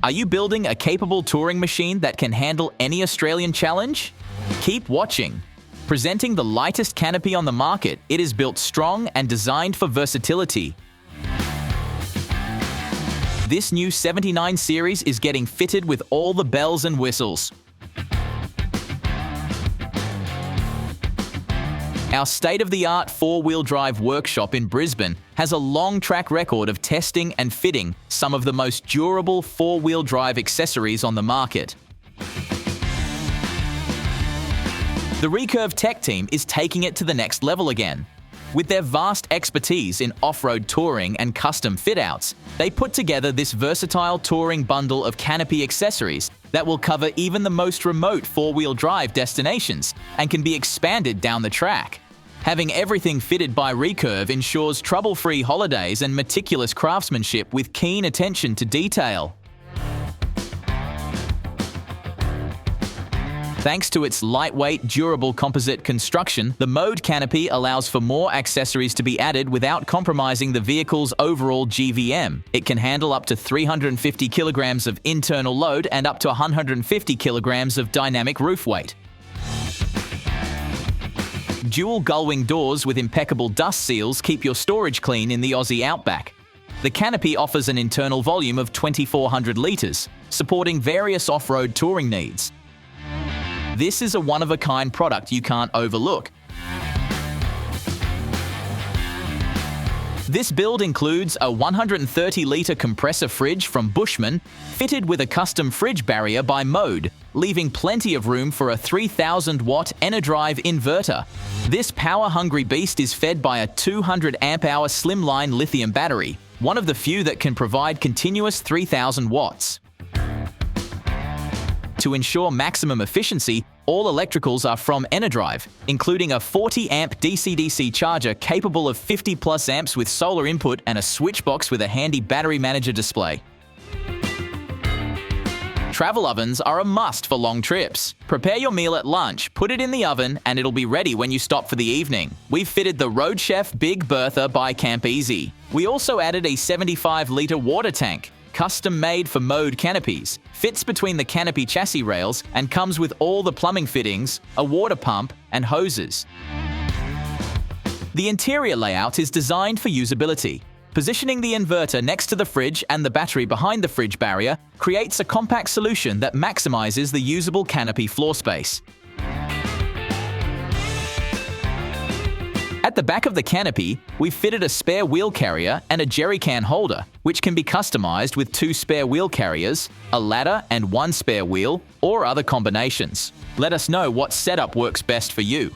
Are you building a capable touring machine that can handle any Australian challenge? Keep watching. Presenting the lightest canopy on the market, it is built strong and designed for versatility. This new 79 series is getting fitted with all the bells and whistles. Our state-of-the-art four-wheel drive workshop in Brisbane has a long track record of testing and fitting some of the most durable four-wheel drive accessories on the market. The Recurve tech team is taking it to the next level again. With their vast expertise in off-road touring and custom fit-outs, they put together this versatile touring bundle of Canopy accessories that will cover even the most remote four-wheel drive destinations and can be expanded down the track. Having everything fitted by Recurve ensures trouble-free holidays and meticulous craftsmanship with keen attention to detail. Thanks to its lightweight, durable composite construction, the Mode Canopy allows for more accessories to be added without compromising the vehicle's overall GVM. It can handle up to 350 kilograms of internal load and up to 150 kilograms of dynamic roof weight. Dual gull-wing doors with impeccable dust seals keep your storage clean in the Aussie outback. The Canopy offers an internal volume of 2,400 litres, supporting various off-road touring needs. This is a one-of-a-kind product you can't overlook. This build includes a 130-litre compressor fridge from Bushman, fitted with a custom fridge barrier by Mode, leaving plenty of room for a 3,000-watt Enerdrive inverter. This power-hungry beast is fed by a 200 amp-hour slimline lithium battery, one of the few that can provide continuous 3,000 watts. To ensure maximum efficiency, all electricals are from Enerdrive, including a 40-amp DCDC charger capable of 50-plus amps with solar input and a switch box with a handy battery manager display. Travel ovens are a must for long trips. Prepare your meal at lunch, put it in the oven, and it'll be ready when you stop for the evening. We've fitted the Road Chef Big Bertha by Camp Easy. We also added a 75-litre water tank, custom-made for Mode canopies, fits between the canopy chassis rails and comes with all the plumbing fittings, a water pump, and hoses. The interior layout is designed for usability. Positioning the inverter next to the fridge and the battery behind the fridge barrier creates a compact solution that maximizes the usable canopy floor space. At the back of the canopy, we've fitted a spare wheel carrier and a jerry can holder, which can be customized with 2 spare wheel carriers, a ladder and 1 spare wheel, or other combinations. Let us know what setup works best for you.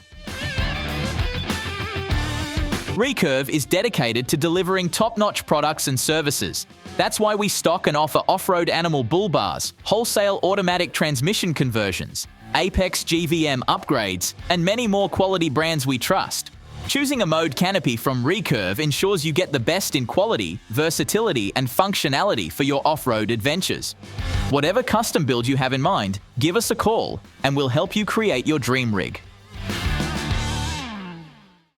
Recurve is dedicated to delivering top-notch products and services. That's why we stock and offer off-road animal bull bars, wholesale automatic transmission conversions, Apex GVM upgrades, and many more quality brands we trust. Choosing a Mode Canopy from Recurve ensures you get the best in quality, versatility, and functionality for your off-road adventures. Whatever custom build you have in mind, give us a call, and we'll help you create your dream rig.